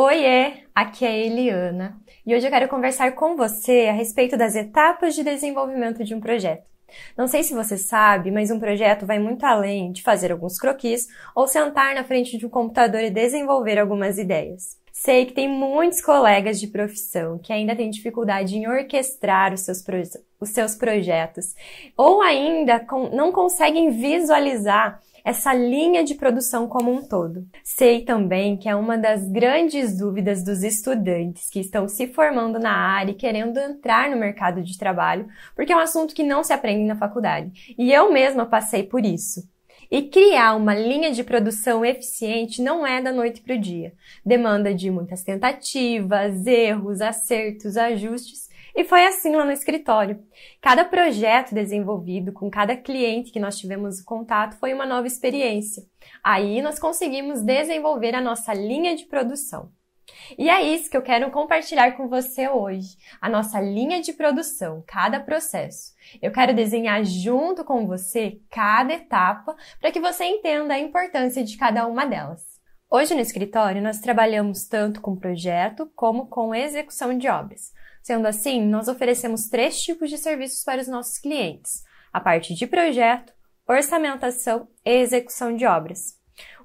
Oiê, aqui é a Eliana e hoje eu quero conversar com você a respeito das etapas de desenvolvimento de um projeto. Não sei se você sabe, mas um projeto vai muito além de fazer alguns croquis ou sentar na frente de um computador e desenvolver algumas ideias. Sei que tem muitos colegas de profissão que ainda têm dificuldade em orquestrar os seus projetos ou ainda não conseguem visualizar essa linha de produção como um todo. Sei também que é uma das grandes dúvidas dos estudantes que estão se formando na área e querendo entrar no mercado de trabalho, porque é um assunto que não se aprende na faculdade. E eu mesma passei por isso. E criar uma linha de produção eficiente não é da noite para o dia. Demanda de muitas tentativas, erros, acertos, ajustes. E foi assim lá no escritório. Cada projeto desenvolvido com cada cliente que nós tivemos contato foi uma nova experiência. Aí nós conseguimos desenvolver a nossa linha de produção. E é isso que eu quero compartilhar com você hoje, a nossa linha de produção, cada processo. Eu quero desenhar junto com você cada etapa para que você entenda a importância de cada uma delas. Hoje no escritório nós trabalhamos tanto com projeto como com execução de obras. Sendo assim, nós oferecemos 3 tipos de serviços para os nossos clientes: a parte de projeto, orçamentação e execução de obras.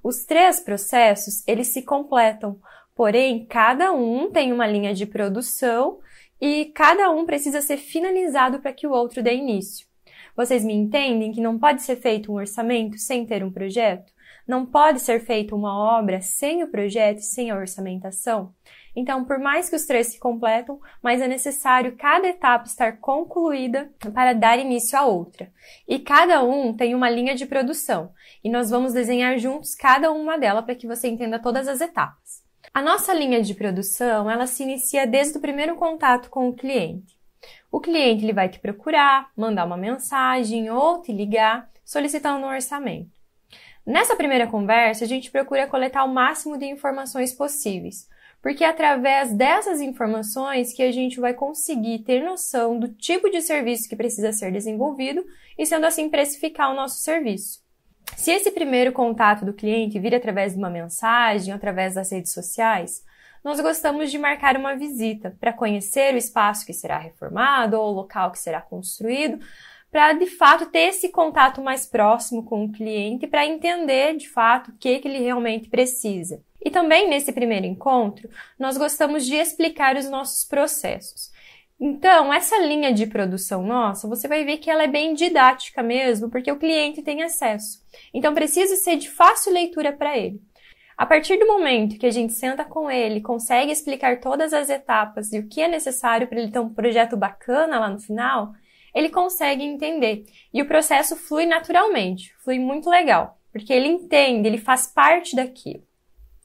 Os 3 processos, eles se completam, porém, cada um tem uma linha de produção e cada um precisa ser finalizado para que o outro dê início. Vocês me entendem que não pode ser feito um orçamento sem ter um projeto? Não pode ser feita uma obra sem o projeto e sem a orçamentação? Então, por mais que os 3 se completam, mas é necessário cada etapa estar concluída para dar início à outra. E cada um tem uma linha de produção, e nós vamos desenhar juntos cada uma delas para que você entenda todas as etapas. A nossa linha de produção, ela se inicia desde o primeiro contato com o cliente. O cliente ele vai te procurar, mandar uma mensagem ou te ligar solicitando um orçamento. Nessa primeira conversa, a gente procura coletar o máximo de informações possíveis, porque é através dessas informações que a gente vai conseguir ter noção do tipo de serviço que precisa ser desenvolvido e, sendo assim, precificar o nosso serviço. Se esse primeiro contato do cliente vir através de uma mensagem, através das redes sociais, nós gostamos de marcar uma visita para conhecer o espaço que será reformado ou o local que será construído, para, de fato, ter esse contato mais próximo com o cliente para entender, de fato, o que ele realmente precisa. E também, nesse primeiro encontro, nós gostamos de explicar os nossos processos. Então, essa linha de produção nossa, você vai ver que ela é bem didática mesmo, porque o cliente tem acesso. Então, precisa ser de fácil leitura para ele. A partir do momento que a gente senta com ele, consegue explicar todas as etapas e o que é necessário para ele ter um projeto bacana lá no final, ele consegue entender. E o processo flui naturalmente, flui muito legal, porque ele entende, ele faz parte daquilo.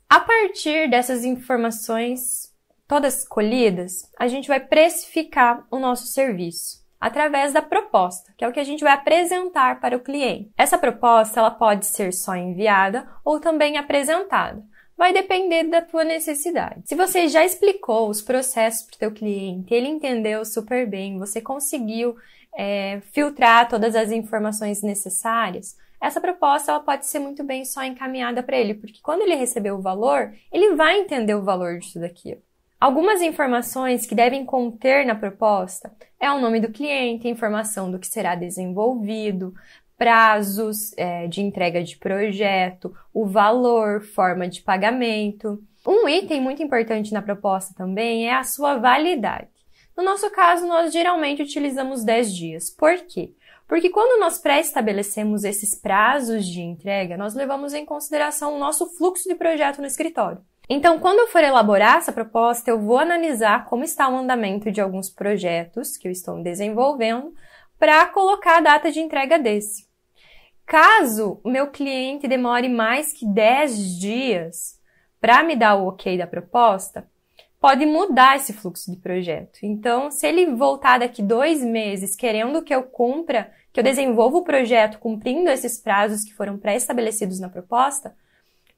A partir dessas informações todas colhidas, a gente vai precificar o nosso serviço através da proposta, que é o que a gente vai apresentar para o cliente. Essa proposta ela pode ser só enviada ou também apresentada. Vai depender da tua necessidade. Se você já explicou os processos para o teu cliente, ele entendeu super bem, você conseguiu filtrar todas as informações necessárias, essa proposta ela pode ser muito bem só encaminhada para ele, porque quando ele receber o valor, ele vai entender o valor disso daquilo. Algumas informações que devem conter na proposta é o nome do cliente, a informação do que será desenvolvido, prazos de entrega de projeto, o valor, forma de pagamento. Um item muito importante na proposta também é a sua validade. No nosso caso, nós geralmente utilizamos 10 dias. Por quê? Porque quando nós pré-estabelecemos esses prazos de entrega, nós levamos em consideração o nosso fluxo de projeto no escritório. Então, quando eu for elaborar essa proposta, eu vou analisar como está o andamento de alguns projetos que eu estou desenvolvendo para colocar a data de entrega desse. Caso o meu cliente demore mais que 10 dias para me dar o ok da proposta, pode mudar esse fluxo de projeto. Então, se ele voltar daqui 2 meses querendo que eu cumpra, que eu desenvolva o projeto cumprindo esses prazos que foram pré-estabelecidos na proposta,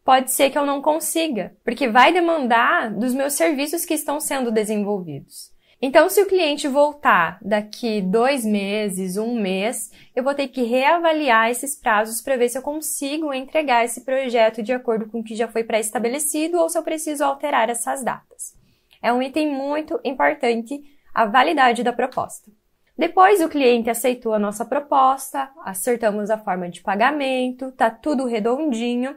pode ser que eu não consiga, porque vai demandar dos meus serviços que estão sendo desenvolvidos. Então, se o cliente voltar daqui 2 meses, 1 mês, eu vou ter que reavaliar esses prazos para ver se eu consigo entregar esse projeto de acordo com o que já foi pré-estabelecido ou se eu preciso alterar essas datas. É um item muito importante, a validade da proposta. Depois o cliente aceitou a nossa proposta, acertamos a forma de pagamento, tá tudo redondinho.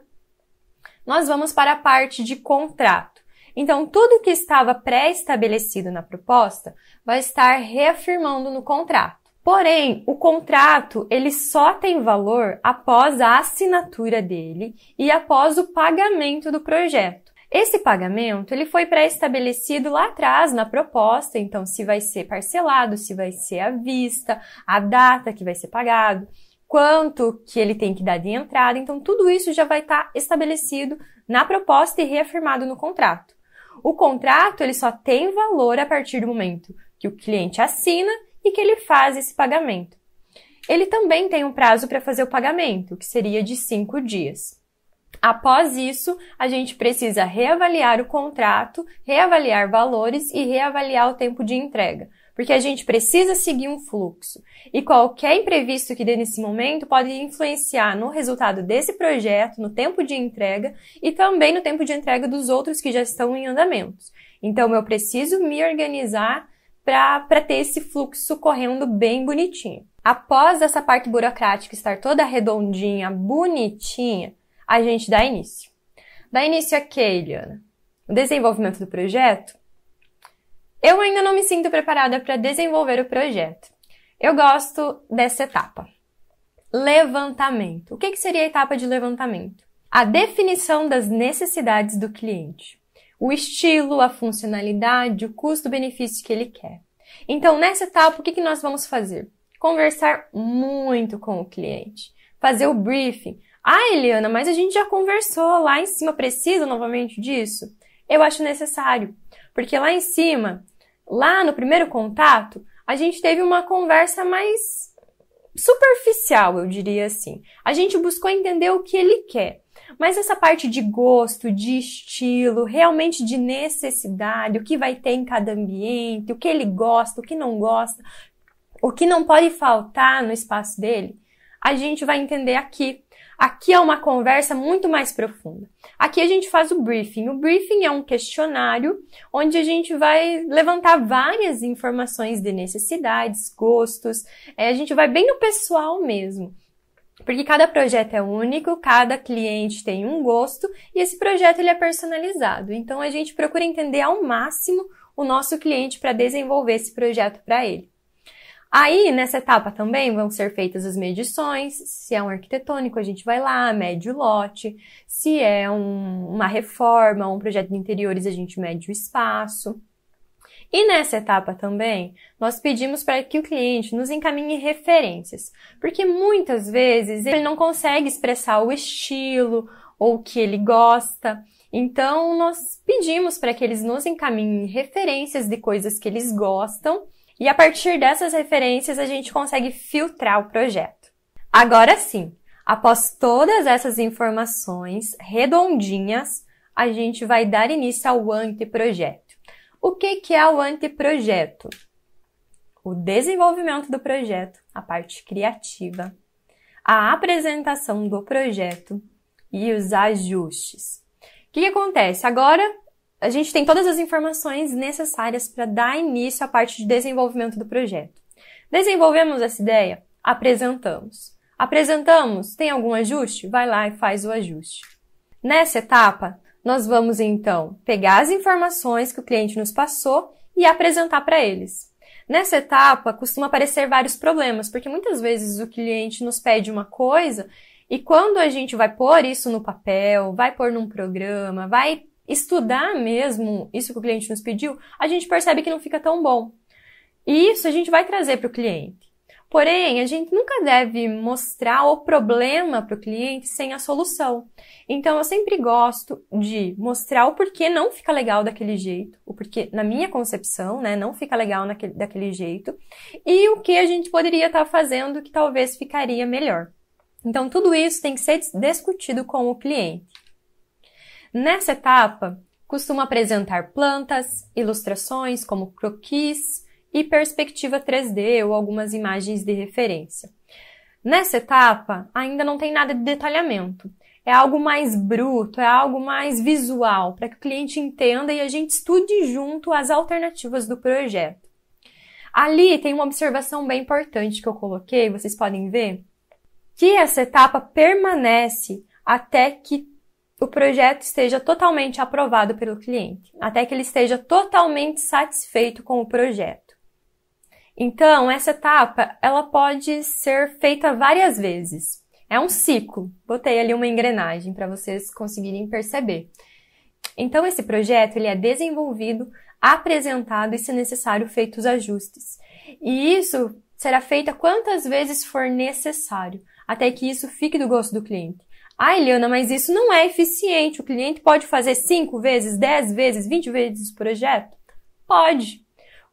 Nós vamos para a parte de contrato. Então, tudo que estava pré-estabelecido na proposta vai estar reafirmando no contrato. Porém, o contrato, ele só tem valor após a assinatura dele e após o pagamento do projeto. Esse pagamento, ele foi pré-estabelecido lá atrás na proposta, então se vai ser parcelado, se vai ser à vista, a data que vai ser pagado, quanto que ele tem que dar de entrada, então tudo isso já vai estar estabelecido na proposta e reafirmado no contrato. O contrato, ele só tem valor a partir do momento que o cliente assina e que ele faz esse pagamento. Ele também tem um prazo para fazer o pagamento, que seria de 5 dias. Após isso, a gente precisa reavaliar o contrato, reavaliar valores e reavaliar o tempo de entrega, porque a gente precisa seguir um fluxo. E qualquer imprevisto que dê nesse momento pode influenciar no resultado desse projeto, no tempo de entrega e também no tempo de entrega dos outros que já estão em andamento. Então, eu preciso me organizar para ter esse fluxo correndo bem bonitinho. Após essa parte burocrática estar toda redondinha, bonitinha, a gente dá início. Dá início a quê, Eliana? O desenvolvimento do projeto? Eu ainda não me sinto preparada para desenvolver o projeto. Eu gosto dessa etapa. Levantamento. O que seria a etapa de levantamento? A definição das necessidades do cliente. O estilo, a funcionalidade, o custo-benefício que ele quer. Então, nessa etapa, o que nós vamos fazer? Conversar muito com o cliente. Fazer o briefing. Ah, Eliana, mas a gente já conversou lá em cima, precisa novamente disso? Eu acho necessário, porque lá em cima, lá no primeiro contato, a gente teve uma conversa mais superficial, eu diria assim. A gente buscou entender o que ele quer, mas essa parte de gosto, de estilo, realmente de necessidade, o que vai ter em cada ambiente, o que ele gosta, o que não gosta, o que não pode faltar no espaço dele, a gente vai entender aqui. Aqui é uma conversa muito mais profunda. Aqui a gente faz o briefing. O briefing é um questionário onde a gente vai levantar várias informações de necessidades, gostos. A gente vai bem no pessoal mesmo. Porque cada projeto é único, cada cliente tem um gosto e esse projeto ele é personalizado. Então a gente procura entender ao máximo o nosso cliente para desenvolver esse projeto para ele. Aí, nessa etapa também vão ser feitas as medições, se é um arquitetônico, a gente vai lá, mede o lote, se é uma reforma, um projeto de interiores, a gente mede o espaço. E nessa etapa também, nós pedimos para que o cliente nos encaminhe referências, porque muitas vezes ele não consegue expressar o estilo ou o que ele gosta. Então, nós pedimos para que eles nos encaminhem referências de coisas que eles gostam, e a partir dessas referências, a gente consegue filtrar o projeto. Agora sim, após todas essas informações redondinhas, a gente vai dar início ao anteprojeto. O que é o anteprojeto? O desenvolvimento do projeto, a parte criativa, a apresentação do projeto e os ajustes. O que acontece? Agora, a gente tem todas as informações necessárias para dar início à parte de desenvolvimento do projeto. Desenvolvemos essa ideia? Apresentamos. Apresentamos? Tem algum ajuste? Vai lá e faz o ajuste. Nessa etapa, nós vamos então pegar as informações que o cliente nos passou e apresentar para eles. Nessa etapa, costuma aparecer vários problemas, porque muitas vezes o cliente nos pede uma coisa e quando a gente vai pôr isso no papel, vai pôr num programa, vai estudar mesmo isso que o cliente nos pediu, a gente percebe que não fica tão bom. E isso a gente vai trazer para o cliente. Porém, a gente nunca deve mostrar o problema para o cliente sem a solução. Então, eu sempre gosto de mostrar o porquê não fica legal daquele jeito, o porquê, na minha concepção, né, não fica legal daquele jeito, e o que a gente poderia estar fazendo que talvez ficaria melhor. Então, tudo isso tem que ser discutido com o cliente. Nessa etapa, costuma apresentar plantas, ilustrações como croquis e perspectiva 3D ou algumas imagens de referência. Nessa etapa, ainda não tem nada de detalhamento. É algo mais bruto, é algo mais visual, para que o cliente entenda e a gente estude junto as alternativas do projeto. Ali tem uma observação bem importante que eu coloquei, vocês podem ver, que essa etapa permanece até que o projeto esteja totalmente aprovado pelo cliente, até que ele esteja totalmente satisfeito com o projeto. Então, essa etapa, ela pode ser feita várias vezes. É um ciclo. Botei ali uma engrenagem para vocês conseguirem perceber. Então, esse projeto, ele é desenvolvido, apresentado e, se necessário, feito os ajustes. E isso será feito quantas vezes for necessário, até que isso fique do gosto do cliente. Ah, Eliana, mas isso não é eficiente. O cliente pode fazer 5 vezes, 10 vezes, 20 vezes o projeto? Pode.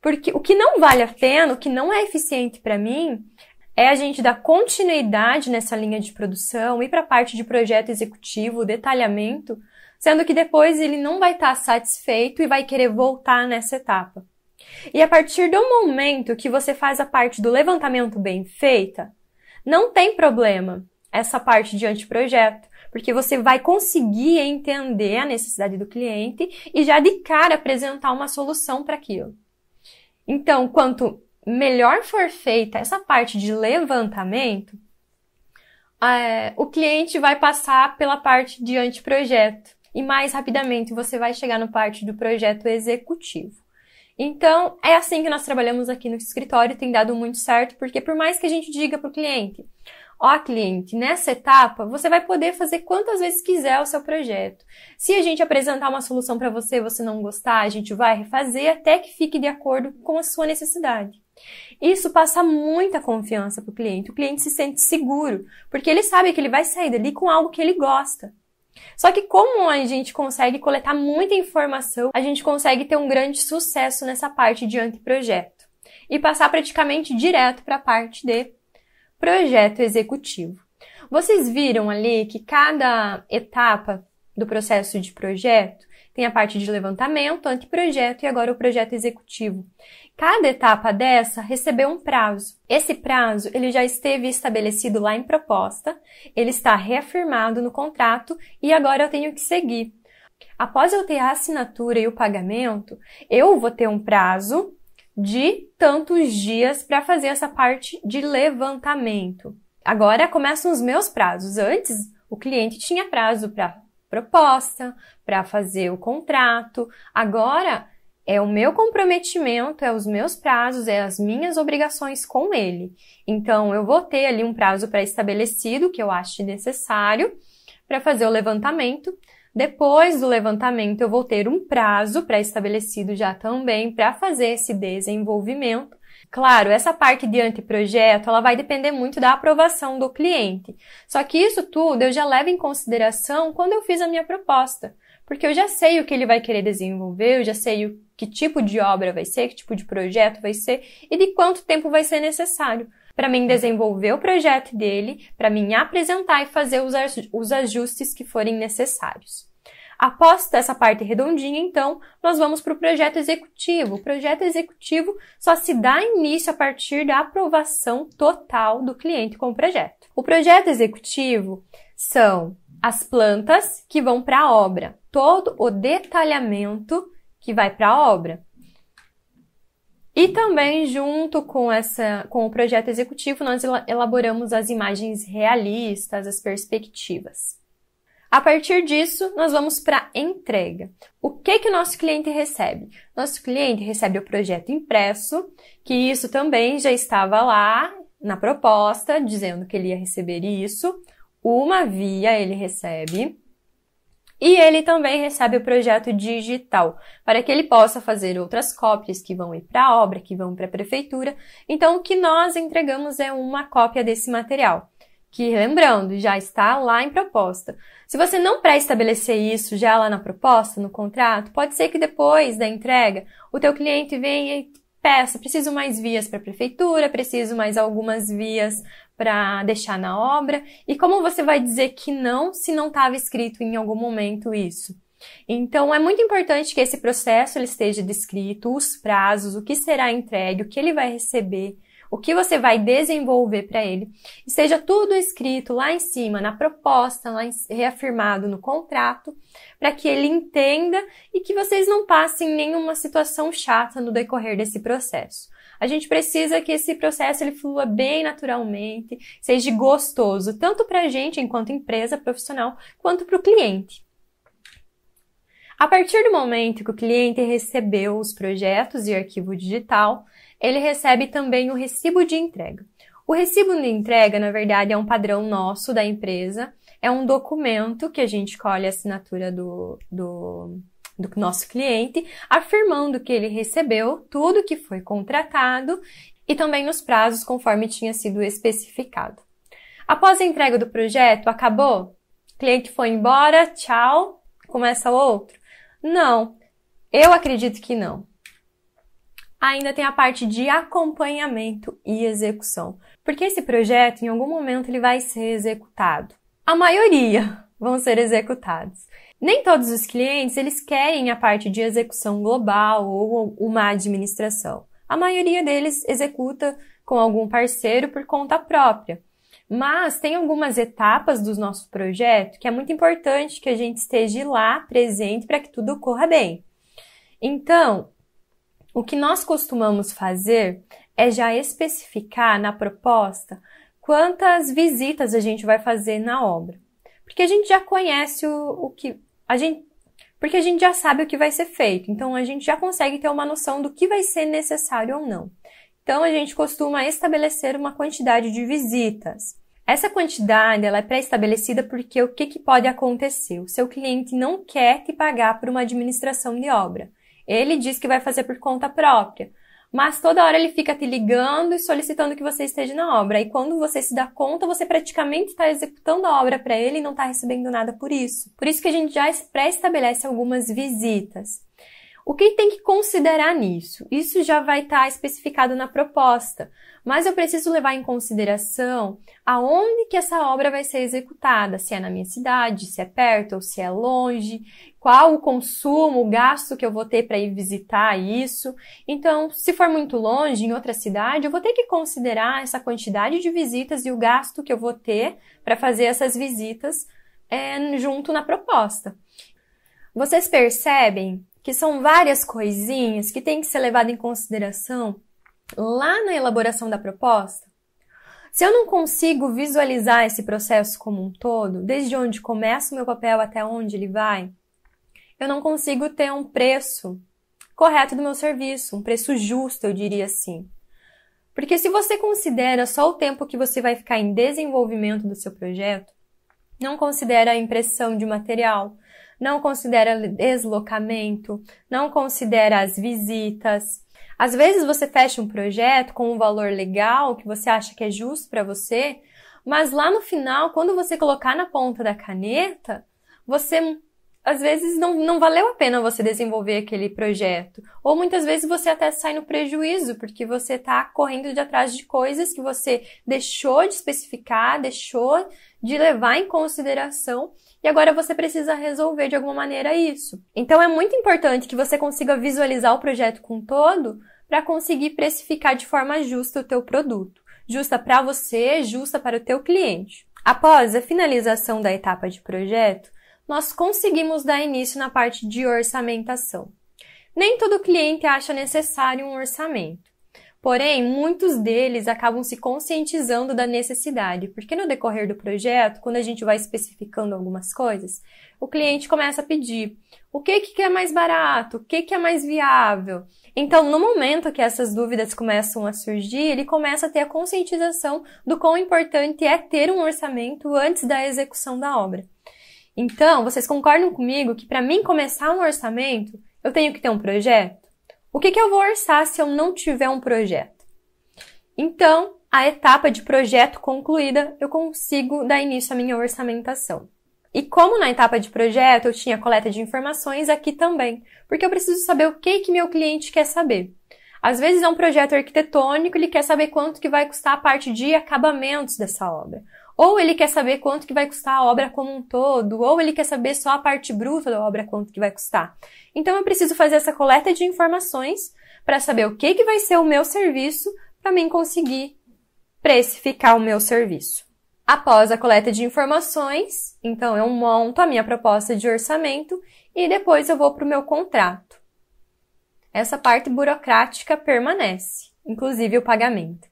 Porque o que não vale a pena, o que não é eficiente para mim, é a gente dar continuidade nessa linha de produção, ir para a parte de projeto executivo, detalhamento, sendo que depois ele não vai estar satisfeito e vai querer voltar nessa etapa. E a partir do momento que você faz a parte do levantamento bem feita, não tem problema essa parte de anteprojeto, porque você vai conseguir entender a necessidade do cliente e já de cara apresentar uma solução para aquilo. Então, quanto melhor for feita essa parte de levantamento, o cliente vai passar pela parte de anteprojeto e mais rapidamente você vai chegar na parte do projeto executivo. Então, é assim que nós trabalhamos aqui no escritório, tem dado muito certo, porque por mais que a gente diga para o cliente, ó cliente, nessa etapa você vai poder fazer quantas vezes quiser o seu projeto. Se a gente apresentar uma solução para você, você não gostar, a gente vai refazer até que fique de acordo com a sua necessidade. Isso passa muita confiança para o cliente se sente seguro, porque ele sabe que ele vai sair dali com algo que ele gosta. Só que como a gente consegue coletar muita informação, a gente consegue ter um grande sucesso nessa parte de anteprojeto e passar praticamente direto para a parte de projeto executivo. Vocês viram ali que cada etapa do processo de projeto tem a parte de levantamento, anteprojeto e agora o projeto executivo. Cada etapa dessa recebeu um prazo. Esse prazo ele já esteve estabelecido lá em proposta, ele está reafirmado no contrato e agora eu tenho que seguir. Após eu ter a assinatura e o pagamento, eu vou ter um prazo de tantos dias para fazer essa parte de levantamento. Agora começam os meus prazos. Antes, o cliente tinha prazo para proposta, para fazer o contrato. Agora, é o meu comprometimento, é os meus prazos, é as minhas obrigações com ele. Então, eu vou ter ali um prazo pré-estabelecido que eu acho necessário para fazer o levantamento. Depois do levantamento, eu vou ter um prazo pré-estabelecido já também para fazer esse desenvolvimento. Claro, essa parte de anteprojeto, ela vai depender muito da aprovação do cliente. Só que isso tudo eu já levo em consideração quando eu fiz a minha proposta. Porque eu já sei o que ele vai querer desenvolver, eu já sei que tipo de obra vai ser, que tipo de projeto vai ser e de quanto tempo vai ser necessário para mim desenvolver o projeto dele, para mim apresentar e fazer os ajustes que forem necessários. Após essa parte redondinha, então, nós vamos para o projeto executivo. O projeto executivo só se dá início a partir da aprovação total do cliente com o projeto. O projeto executivo são as plantas que vão para a obra, todo o detalhamento que vai para a obra. E também, junto com o projeto executivo, nós elaboramos as imagens realistas, as perspectivas. A partir disso, nós vamos para a entrega. O que o nosso cliente recebe? Nosso cliente recebe o projeto impresso, que isso também já estava lá na proposta, dizendo que ele ia receber isso. Uma via ele recebe. E ele também recebe o projeto digital, para que ele possa fazer outras cópias que vão ir para a obra, que vão para a prefeitura. Então, o que nós entregamos é uma cópia desse material, que, lembrando, já está lá em proposta. Se você não pré-estabelecer isso já lá na proposta, no contrato, pode ser que depois da entrega, o teu cliente venha e peça, preciso mais vias para a prefeitura, preciso mais algumas vias para deixar na obra. E como você vai dizer que não se não estava escrito em algum momento isso? Então, é muito importante que esse processo ele esteja descrito, os prazos, o que será entregue, o que ele vai receber, o que você vai desenvolver para ele, esteja tudo escrito lá em cima, na proposta, reafirmado no contrato, para que ele entenda e que vocês não passem nenhuma situação chata no decorrer desse processo. A gente precisa que esse processo ele flua bem naturalmente, seja gostoso, tanto para a gente enquanto empresa profissional, quanto para o cliente. A partir do momento que o cliente recebeu os projetos e arquivo digital, ele recebe também o recibo de entrega. O recibo de entrega, na verdade, é um padrão nosso da empresa, é um documento que a gente colhe a assinatura do nosso cliente, afirmando que ele recebeu tudo que foi contratado e também nos prazos conforme tinha sido especificado. Após a entrega do projeto, acabou? O cliente foi embora, tchau, começa outro? Não, eu acredito que não. Ainda tem a parte de acompanhamento e execução, porque esse projeto, em algum momento, ele vai ser executado. A maioria vão ser executados. Nem todos os clientes, eles querem a parte de execução global ou uma administração. A maioria deles executa com algum parceiro por conta própria. Mas tem algumas etapas do nosso projeto que é muito importante que a gente esteja lá presente para que tudo corra bem. Então, o que nós costumamos fazer é já especificar na proposta quantas visitas a gente vai fazer na obra. Porque a gente já conhece porque a gente já sabe o que vai ser feito. Então, a gente já consegue ter uma noção do que vai ser necessário ou não. Então, a gente costuma estabelecer uma quantidade de visitas. Essa quantidade ela é pré-estabelecida porque o que pode acontecer? O seu cliente não quer te pagar por uma administração de obra. Ele diz que vai fazer por conta própria, mas toda hora ele fica te ligando e solicitando que você esteja na obra. E quando você se dá conta, você praticamente está executando a obra para ele e não está recebendo nada por isso. Por isso que a gente já pré-estabelece algumas visitas. O que tem que considerar nisso? Isso já vai estar especificado na proposta, mas eu preciso levar em consideração aonde que essa obra vai ser executada, se é na minha cidade, se é perto ou se é longe, qual o consumo, o gasto que eu vou ter para ir visitar isso. Então, se for muito longe, em outra cidade, eu vou ter que considerar essa quantidade de visitas e o gasto que eu vou ter para fazer essas visitas junto na proposta. Vocês percebem que são várias coisinhas que têm que ser levadas em consideração lá na elaboração da proposta? Se eu não consigo visualizar esse processo como um todo, desde onde começa o meu papel até onde ele vai, eu não consigo ter um preço correto do meu serviço, um preço justo, eu diria assim. Porque se você considera só o tempo que você vai ficar em desenvolvimento do seu projeto, não considera a impressão de material, não considera deslocamento, não considera as visitas. Às vezes você fecha um projeto com um valor legal que você acha que é justo para você, mas lá no final, quando você colocar na ponta da caneta, às vezes não valeu a pena você desenvolver aquele projeto. Ou muitas vezes você até sai no prejuízo, porque você está correndo de atrás de coisas que você deixou de especificar, deixou de levar em consideração, e agora você precisa resolver de alguma maneira isso. Então é muito importante que você consiga visualizar o projeto como um todo para conseguir precificar de forma justa o teu produto. Justa para você, justa para o teu cliente. Após a finalização da etapa de projeto, nós conseguimos dar início na parte de orçamentação. Nem todo cliente acha necessário um orçamento. Porém, muitos deles acabam se conscientizando da necessidade, porque no decorrer do projeto, quando a gente vai especificando algumas coisas, o cliente começa a pedir o que é mais barato, o que é mais viável. Então, no momento que essas dúvidas começam a surgir, ele começa a ter a conscientização do quão importante é ter um orçamento antes da execução da obra. Então, vocês concordam comigo que para mim começar um orçamento, eu tenho que ter um projeto? O que eu vou orçar se eu não tiver um projeto? Então, a etapa de projeto concluída, eu consigo dar início à minha orçamentação. E como na etapa de projeto eu tinha coleta de informações, aqui também, porque eu preciso saber o que meu cliente quer saber. Às vezes é um projeto arquitetônico, ele quer saber quanto que vai custar a parte de acabamentos dessa obra. Ou ele quer saber quanto que vai custar a obra como um todo, ou ele quer saber só a parte bruta da obra, quanto que vai custar. Então, eu preciso fazer essa coleta de informações para saber o que vai ser o meu serviço para mim conseguir precificar o meu serviço. Após a coleta de informações, então eu monto a minha proposta de orçamento e depois eu vou para o meu contrato. Essa parte burocrática permanece, inclusive o pagamento.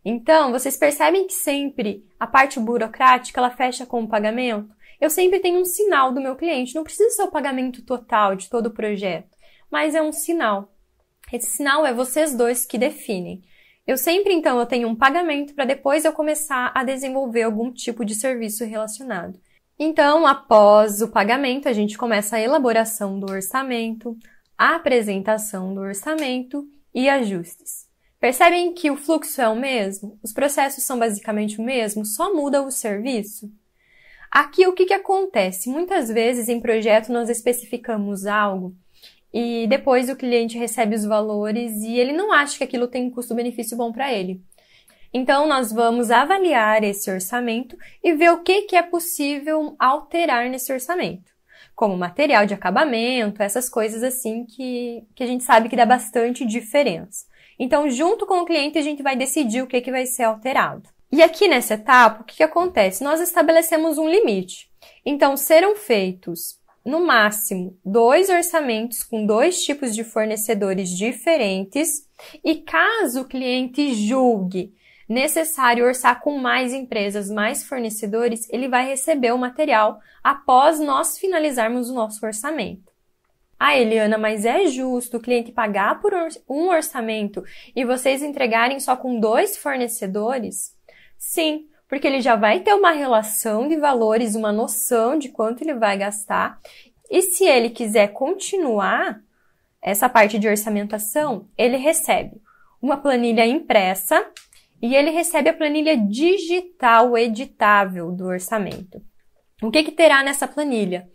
Então, vocês percebem que sempre a parte burocrática ela fecha com o pagamento? Eu sempre tenho um sinal do meu cliente, não precisa ser o pagamento total de todo o projeto, mas é um sinal. Esse sinal é vocês dois que definem. Eu sempre, então, eu tenho um pagamento para depois eu começar a desenvolver algum tipo de serviço relacionado. Então, após o pagamento, a gente começa a elaboração do orçamento, a apresentação do orçamento e ajustes. Percebem que o fluxo é o mesmo? Os processos são basicamente o mesmo, só muda o serviço? Aqui, o que acontece? Muitas vezes, em projeto, nós especificamos algo e depois o cliente recebe os valores e ele não acha que aquilo tem um custo-benefício bom para ele. Então, nós vamos avaliar esse orçamento e ver o que é possível alterar nesse orçamento, como material de acabamento, essas coisas assim que a gente sabe que dá bastante diferença. Então, junto com o cliente, a gente vai decidir o que vai ser alterado. E aqui nessa etapa, o que acontece? Nós estabelecemos um limite. Então, serão feitos, no máximo, 2 orçamentos com 2 tipos de fornecedores diferentes e caso o cliente julgue necessário orçar com mais empresas, mais fornecedores, ele vai receber o material após nós finalizarmos o nosso orçamento. Ah, Eliana, mas é justo o cliente pagar por um orçamento e vocês entregarem só com 2 fornecedores? Sim, porque ele já vai ter uma relação de valores, uma noção de quanto ele vai gastar. E se ele quiser continuar essa parte de orçamentação, ele recebe uma planilha impressa e ele recebe a planilha digital editável do orçamento. O que terá nessa planilha?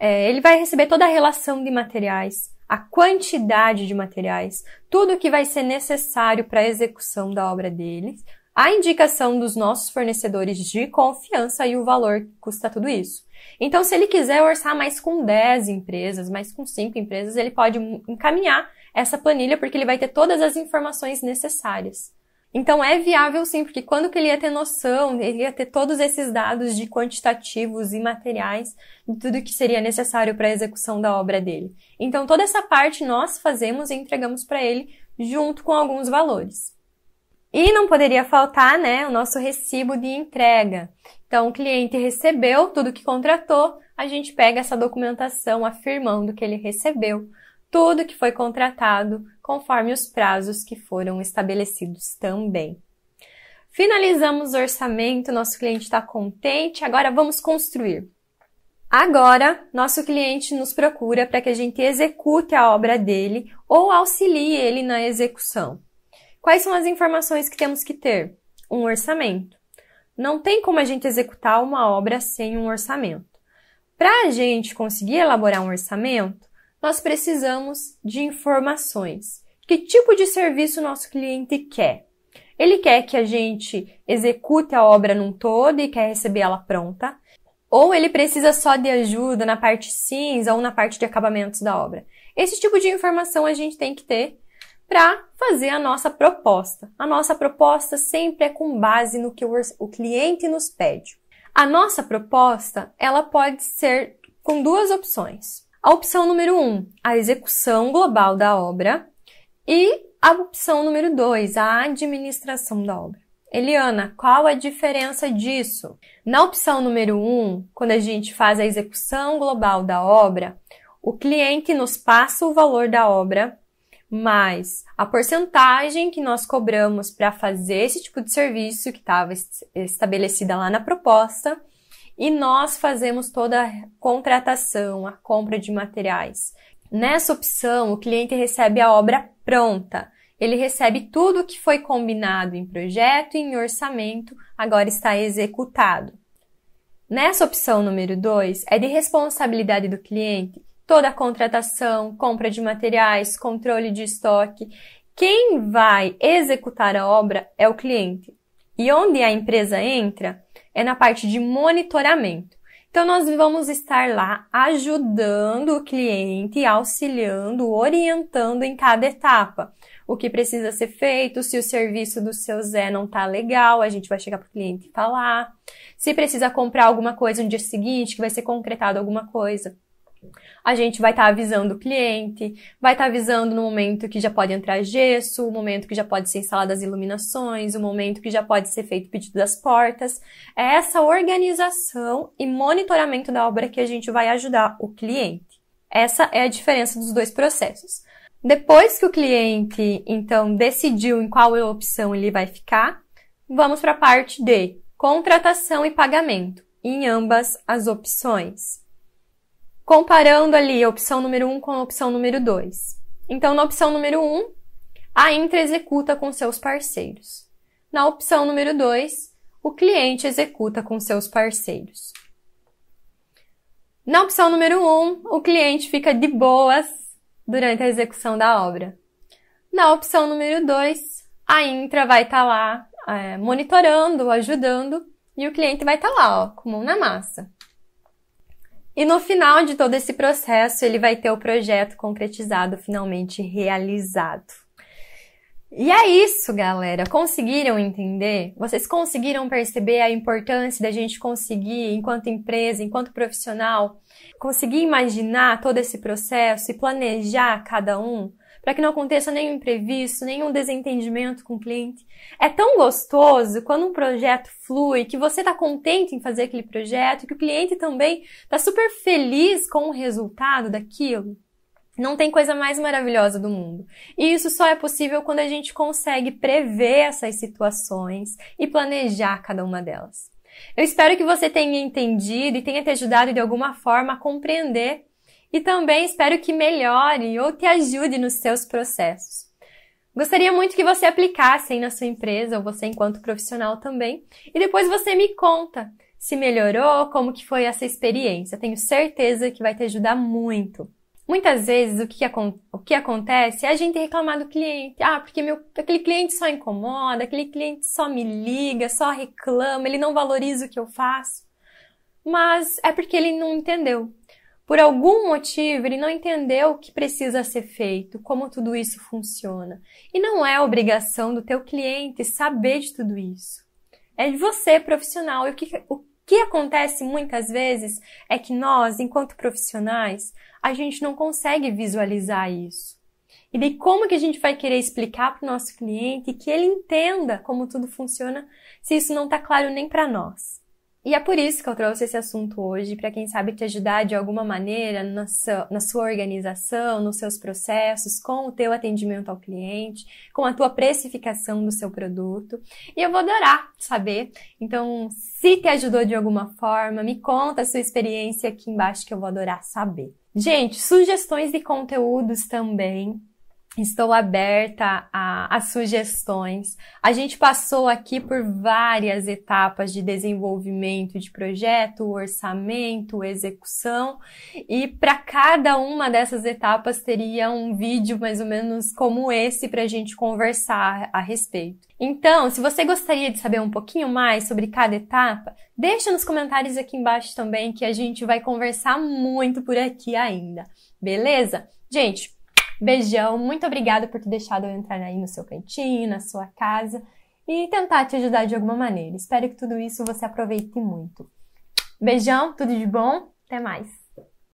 Ele vai receber toda a relação de materiais, a quantidade de materiais, tudo que vai ser necessário para a execução da obra deles, a indicação dos nossos fornecedores de confiança e o valor que custa tudo isso. Então, se ele quiser orçar mais com 10 empresas, mais com 5 empresas, ele pode encaminhar essa planilha porque ele vai ter todas as informações necessárias. Então, é viável sim, porque quando que ele ia ter noção, ele ia ter todos esses dados de quantitativos e materiais, de tudo que seria necessário para a execução da obra dele. Então, toda essa parte nós fazemos e entregamos para ele junto com alguns valores. E não poderia faltar, o nosso recibo de entrega. Então, o cliente recebeu tudo que contratou, a gente pega essa documentação afirmando que ele recebeu tudo que foi contratado, conforme os prazos que foram estabelecidos também. Finalizamos o orçamento, nosso cliente está contente, agora vamos construir. Agora, nosso cliente nos procura para que a gente execute a obra dele ou auxilie ele na execução. Quais são as informações que temos que ter? Um orçamento. Não tem como a gente executar uma obra sem um orçamento. Para a gente conseguir elaborar um orçamento, nós precisamos de informações. Que tipo de serviço o nosso cliente quer? Ele quer que a gente execute a obra num todo e quer receber ela pronta? Ou ele precisa só de ajuda na parte cinza ou na parte de acabamentos da obra? Esse tipo de informação a gente tem que ter para fazer a nossa proposta. A nossa proposta sempre é com base no que o cliente nos pede. A nossa proposta, ela pode ser com 2 opções. A opção número 1, a execução global da obra, e a opção número 2, a administração da obra. Eliana, qual a diferença disso? Na opção número 1, quando a gente faz a execução global da obra, o cliente nos passa o valor da obra, mais a porcentagem que nós cobramos para fazer esse tipo de serviço que estava estabelecida lá na proposta, e nós fazemos toda a contratação, a compra de materiais. Nessa opção, o cliente recebe a obra pronta. Ele recebe tudo o que foi combinado em projeto e em orçamento, agora está executado. Nessa opção número 2, é de responsabilidade do cliente toda a contratação, compra de materiais, controle de estoque. Quem vai executar a obra é o cliente. E onde a empresa entra é na parte de monitoramento. Então, nós vamos estar lá ajudando o cliente, auxiliando, orientando em cada etapa. O que precisa ser feito, se o serviço do seu Zé não tá legal, a gente vai chegar pro cliente e falar. Se precisa comprar alguma coisa no dia seguinte, que vai ser concretado alguma coisa, a gente vai estar avisando o cliente, vai estar avisando no momento que já pode entrar gesso, o momento que já pode ser instaladas as iluminações, o momento que já pode ser feito o pedido das portas. É essa organização e monitoramento da obra que a gente vai ajudar o cliente. Essa é a diferença dos dois processos. Depois que o cliente, então, decidiu em qual opção ele vai ficar, vamos para a parte de contratação e pagamento, em ambas as opções. Comparando ali a opção número 1 com a opção número 2. Então, na opção número 1, a Intra executa com seus parceiros. Na opção número 2, o cliente executa com seus parceiros. Na opção número 1, o cliente fica de boas durante a execução da obra. Na opção número 2, a Intra vai estar lá monitorando, ajudando, e o cliente vai estar lá, ó, com a mão na massa. E no final de todo esse processo, ele vai ter o projeto concretizado, finalmente realizado. E é isso, galera. Conseguiram entender? Vocês conseguiram perceber a importância da gente conseguir, enquanto empresa, enquanto profissional, conseguir imaginar todo esse processo e planejar cada um, para que não aconteça nenhum imprevisto, nenhum desentendimento com o cliente. É tão gostoso quando um projeto flui, que você está contente em fazer aquele projeto, que o cliente também está super feliz com o resultado daquilo. Não tem coisa mais maravilhosa do mundo. E isso só é possível quando a gente consegue prever essas situações e planejar cada uma delas. Eu espero que você tenha entendido e tenha te ajudado de alguma forma a compreender. E também espero que melhore ou te ajude nos seus processos. Gostaria muito que você aplicasse aí na sua empresa, ou você enquanto profissional também, e depois você me conta se melhorou, como que foi essa experiência. Tenho certeza que vai te ajudar muito. Muitas vezes o que acontece é a gente reclamar do cliente. Porque aquele cliente só incomoda, aquele cliente só me liga, só reclama, ele não valoriza o que eu faço. Mas é porque ele não entendeu. Por algum motivo, ele não entendeu o que precisa ser feito, como tudo isso funciona. E não é obrigação do teu cliente saber de tudo isso. É de você, profissional. E o que acontece muitas vezes é que nós, enquanto profissionais, a gente não consegue visualizar isso. E daí como que a gente vai querer explicar para o nosso cliente que ele entenda como tudo funciona se isso não está claro nem para nós? E é por isso que eu trouxe esse assunto hoje, para quem sabe te ajudar de alguma maneira na sua organização, nos seus processos, com o teu atendimento ao cliente, com a tua precificação do seu produto. E eu vou adorar saber. Então, se te ajudou de alguma forma, me conta a sua experiência aqui embaixo que eu vou adorar saber. Gente, sugestões de conteúdos também. Estou aberta a sugestões. A gente passou aqui por várias etapas de desenvolvimento de projeto, orçamento, execução, e para cada uma dessas etapas teria um vídeo mais ou menos como esse para a gente conversar a respeito. Então, se você gostaria de saber um pouquinho mais sobre cada etapa, deixa nos comentários aqui embaixo também que a gente vai conversar muito por aqui ainda, beleza? Gente, beijão, muito obrigada por ter deixado eu entrar aí no seu cantinho, na sua casa e tentar te ajudar de alguma maneira. Espero que tudo isso você aproveite muito. Beijão, tudo de bom, até mais!